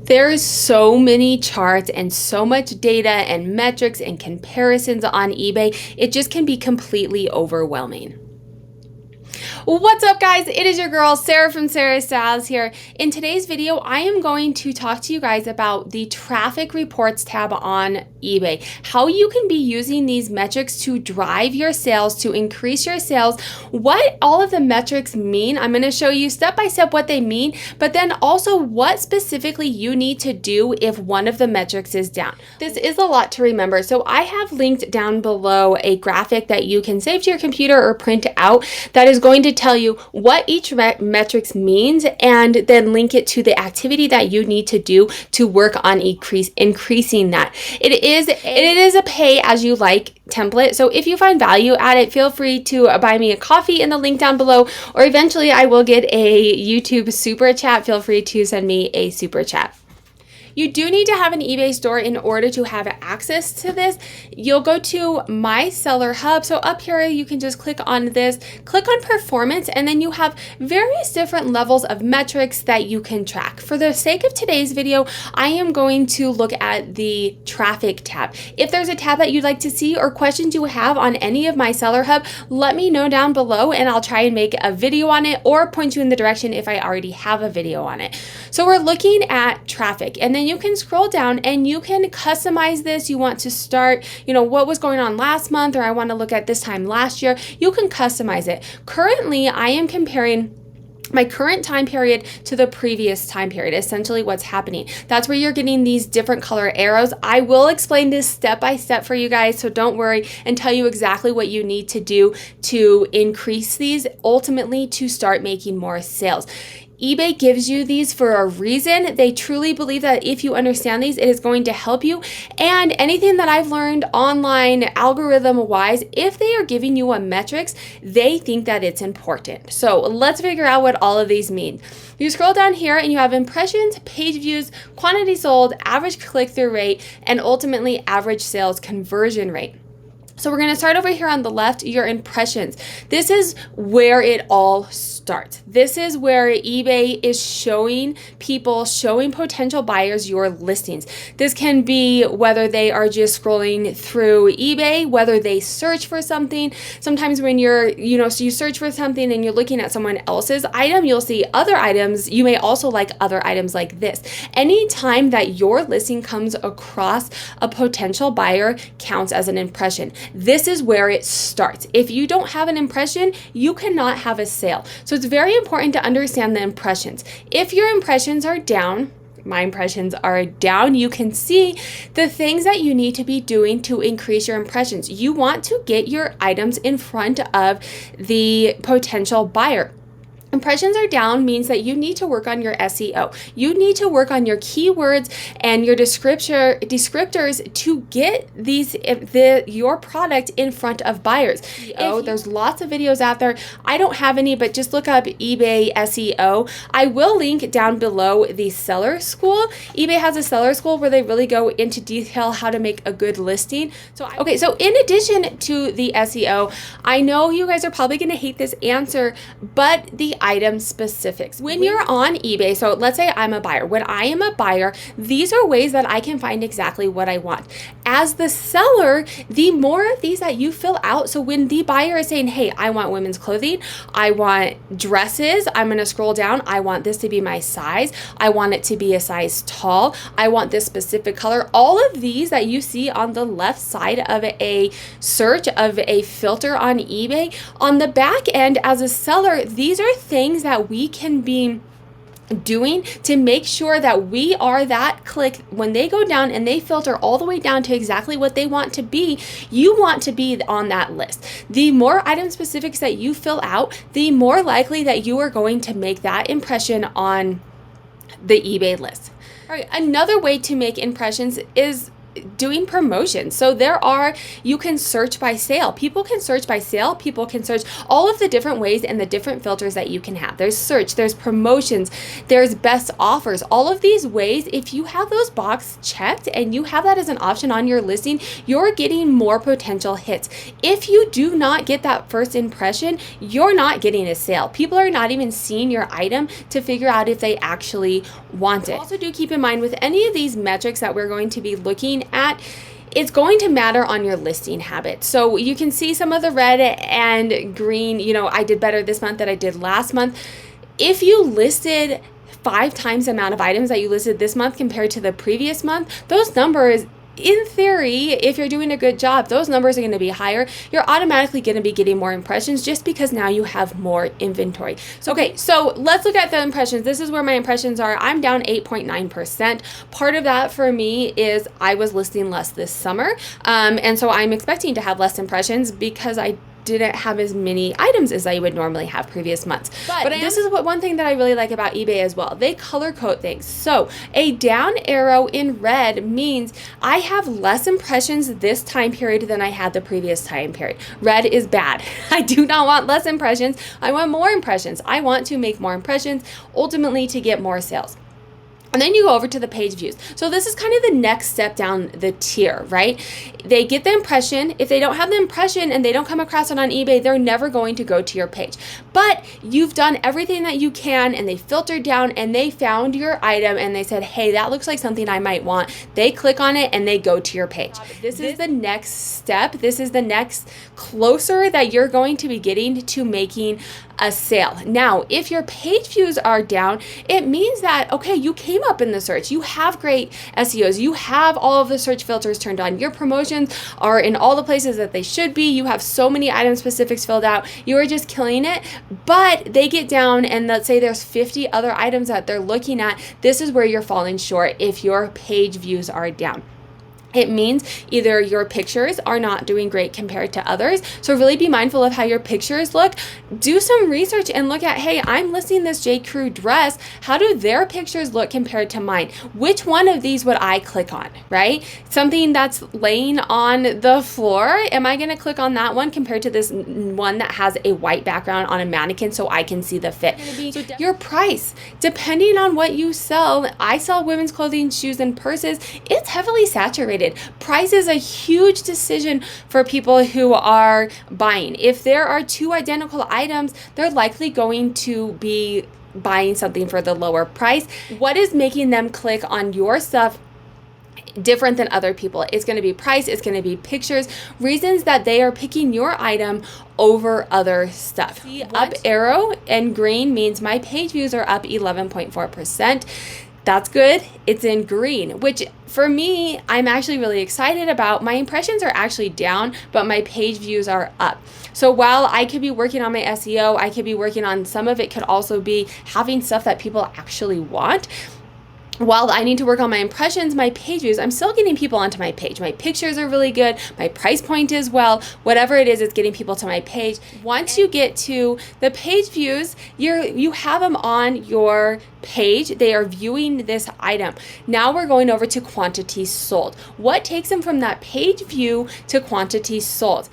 There's so many charts and so much data and metrics and comparisons on eBay. It just can be completely overwhelming. What's up, guys? It is your girl Sarah from Sarah Styles here. In today's video, I am going to talk to you guys about the traffic reports tab on eBay, how you can be using these metrics to drive your sales, to increase your sales, what all of the metrics mean. I'm going to show you step by step what they mean, but then also what specifically you need to do if one of the metrics is down. This is a lot to remember, so I have linked down below a graphic that you can save to your computer or print out that is going to tell you what each metrics means, and then link it to the activity that you need to do to work on increasing that. It is a pay as you like template, so if you find value at it, feel free to buy me a coffee in the link down below, or eventually I will get a YouTube super chat. Feel free to send me a super chat. You do need to have an eBay store in order to have access to this. You'll go to My Seller Hub. So up here, you can just click on this, click on performance, and then you have various different levels of metrics that you can track. For the sake of today's video, I am going to look at the traffic tab. If there's a tab that you'd like to see or questions you have on any of My Seller Hub, let me know down below and I'll try and make a video on it or point you in the direction if I already have a video on it. So we're looking at traffic, and then you can scroll down and you can customize this. You want to start, what was going on last month, or I want to look at this time last year. You can customize it. Currently, I am comparing my current time period to the previous time period, essentially what's happening. That's where you're getting these different color arrows. I will explain this step by step for you guys, so don't worry, and tell you exactly what you need to do to increase these, ultimately to start making more sales. eBay gives you these for a reason. They truly believe that if you understand these, it is going to help you. And anything that I've learned online, algorithm-wise, if they are giving you a metrics, they think that it's important. So let's figure out what all of these mean. You scroll down here and you have impressions, page views, quantity sold, average click-through rate, and ultimately average sales conversion rate. So we're going to start over here on the left, your impressions. This is where it all starts. This is where eBay is showing potential buyers your listings. This can be whether they are just scrolling through eBay, whether they search for something. Sometimes when you're, so you search for something and you're looking at someone else's item, you'll see other items. You may also like other items like this. Anytime that your listing comes across a potential buyer counts as an impression. This is where it starts. If you don't have an impression, you cannot have a sale. So it's very important to understand the impressions. If your impressions are down, my impressions are down, you can see the things that you need to be doing to increase your impressions. You want to get your items in front of the potential buyer. Impressions are down means that you need to work on your SEO. You need to work on your keywords and your descriptors to get your product in front of buyers. There's lots of videos out there. I don't have any, but just look up eBay SEO. I will link down below the seller school. eBay has a seller school where they really go into detail how to make a good listing. So in addition to the SEO, I know you guys are probably going to hate this answer, but the item specifics. When you're on eBay, so let's say I'm a buyer. When I am a buyer, these are ways that I can find exactly what I want. As the seller, the more of these that you fill out, so when the buyer is saying, hey, I want women's clothing, I want dresses, I'm going to scroll down, I want this to be my size, I want it to be a size tall, I want this specific color. All of these that you see on the left side of a search, of a filter on eBay, on the back end as a seller, these are things that we can be doing to make sure that we are that click. When they go down and they filter all the way down to exactly what they want to be, you want to be on that list. The more item specifics that you fill out, the more likely that you are going to make that impression on the eBay list. All right, another way to make impressions is doing promotions. So you can search by sale. People can search by sale. People can search all of the different ways and the different filters that you can have. There's search, there's promotions, there's best offers. All of these ways, if you have those boxes checked and you have that as an option on your listing, you're getting more potential hits. If you do not get that first impression, you're not getting a sale. People are not even seeing your item to figure out if they actually want it. Also, do keep in mind with any of these metrics that we're going to be looking at, it's going to matter on your listing habits. So you can see some of the red and green, I did better this month than I did last month. If you listed 5 times the amount of items that you listed this month compared to the previous month, those numbers, in theory, if you're doing a good job, those numbers are going to be higher. You're automatically going to be getting more impressions just because now you have more inventory. So let's look at the impressions. This is where my impressions are. I'm down 8.9%. Part of that for me is I was listing less this summer. And so I'm expecting to have less impressions because I didn't have as many items as I would normally have previous months. But this is one thing that I really like about eBay as well. They color code things. So a down arrow in red means I have less impressions this time period than I had the previous time period. Red is bad. I do not want less impressions. I want more impressions. I want to make more impressions, ultimately to get more sales. And then you go over to the page views. So this is kind of the next step down the tier, right? They get the impression. If they don't have the impression and they don't come across it on eBay, they're never going to go to your page. But you've done everything that you can and they filtered down and they found your item and they said, hey, that looks like something I might want. They click on it and they go to your page. This is the next step. This is the next closer that you're going to be getting to making a sale. Now, if your page views are down, it means that, okay, you came up in the search. You have great SEOs. You have all of the search filters turned on. Your promotions are in all the places that they should be. You have so many item specifics filled out. You are just killing it. But they get down and let's say there's 50 other items that they're looking at. This is where you're falling short if your page views are down. It means either your pictures are not doing great compared to others. So really be mindful of how your pictures look. Do some research and look at, hey, I'm listing this J. Crew dress. How do their pictures look compared to mine? Which one of these would I click on, right? Something that's laying on the floor. Am I going to click on that one compared to this one that has a white background on a mannequin so I can see the fit? So your price, depending on what you sell. I sell women's clothing, shoes, and purses. It's heavily saturated. Price is a huge decision for people who are buying. If there are 2 identical items, they're likely going to be buying something for the lower price. What is making them click on your stuff different than other people? It's going to be price, it's going to be pictures, reasons that they are picking your item over other stuff. The up arrow in green means my page views are up 11.4%. That's good. It's in green, which for me, I'm actually really excited about. My impressions are actually down, but my page views are up. So while I could be working on my SEO, I could be working on some of it could also be having stuff that people actually want. While I need to work on my impressions, my page views, I'm still getting people onto my page. My pictures are really good. My price point is well. Whatever it is, it's getting people to my page. Once you get to the page views, you have them on your page. They are viewing this item. Now we're going over to quantity sold. What takes them from that page view to quantity sold?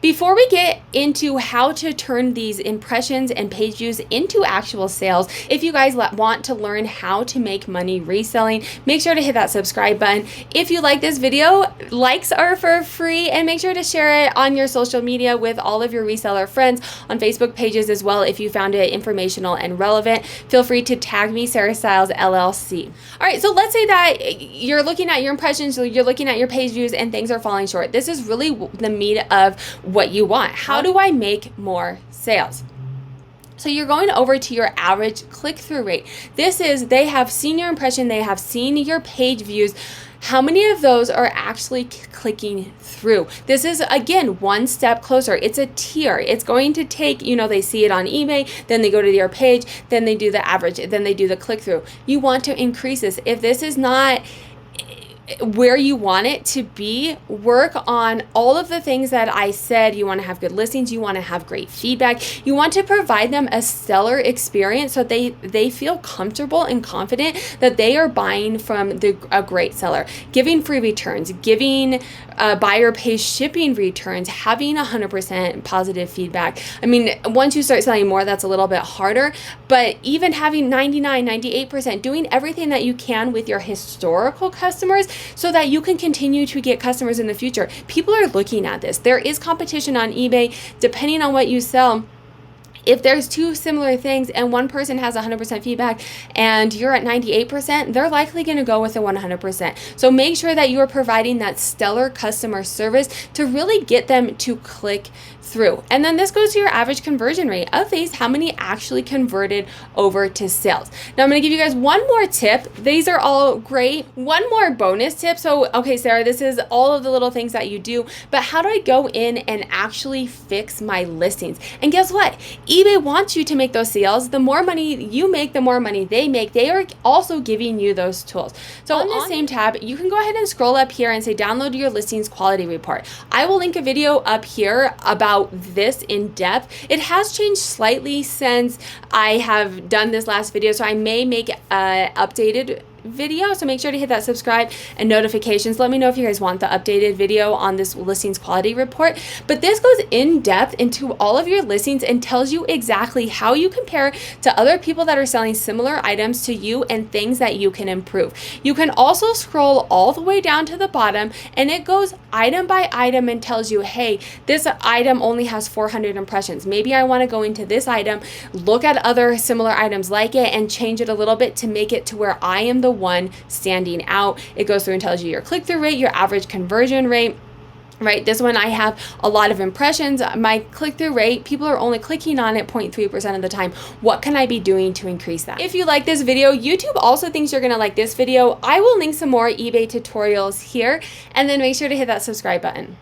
Before we get into how to turn these impressions and page views into actual sales, if you guys want to learn how to make money reselling, make sure to hit that subscribe button. If you like this video, likes are for free, and make sure to share it on your social media with all of your reseller friends on Facebook pages as well. If you found it informational and relevant, feel free to tag me, Sarah Styles LLC. All right, so let's say that you're looking at your impressions, you're looking at your page views, and things are falling short. This is really the meat of what you want. How do I make more sales? So you're going over to your average click-through rate. This is, they have seen your impression, they have seen your page views. How many of those are actually clicking through? This is, again, one step closer. It's a tier. It's going to take, they see it on eBay, then they go to your page, then they do the average, then they do the click-through. You want to increase this. If this is not where you want it to be, work on all of the things that I said. You want to have good listings, you want to have great feedback, you want to provide them a stellar experience so they feel comfortable and confident that they are buying from a great seller. Giving free returns, giving buyer pay shipping returns, having 100% positive feedback. I mean, once you start selling more, that's a little bit harder, but even having 99, 98%, doing everything that you can with your historical customers so that you can continue to get customers in the future. People are looking at this. There is competition on eBay. Depending on what you sell, if there's two similar things and one person has 100% feedback and you're at 98%, they're likely going to go with the 100%. So make sure that you are providing that stellar customer service to really get them to click through. And then this goes to your average conversion rate of these, how many actually converted over to sales. Now I'm going to give you guys one more tip. These are all great. One more bonus tip. So, okay, Sarah, this is all of the little things that you do, but how do I go in and actually fix my listings? And guess what? eBay wants you to make those sales. The more money you make, the more money they make. They are also giving you those tools. So on the same tab, you can go ahead and scroll up here and say download your listings quality report. I will link a video up here about this in depth. It has changed slightly since I have done this last video, so I may make an updated video, so make sure to hit that subscribe and notifications. Let me know if you guys want the updated video on this listings quality report. But this goes in depth into all of your listings and tells you exactly how you compare to other people that are selling similar items to you and things that you can improve. You can also scroll all the way down to the bottom and it goes item by item and tells you, hey, this item only has 400 impressions. Maybe I want to go into this item, look at other similar items like it and change it a little bit to make it to where I am the one standing out. It goes through and tells you your click-through rate, your average conversion rate. Right, this one I have a lot of impressions. My click-through rate, people are only clicking on it 0.3% of the time. What can I be doing to increase that? If you like this video, YouTube also thinks you're gonna like this video. I will link some more eBay tutorials here, and then make sure to hit that subscribe button.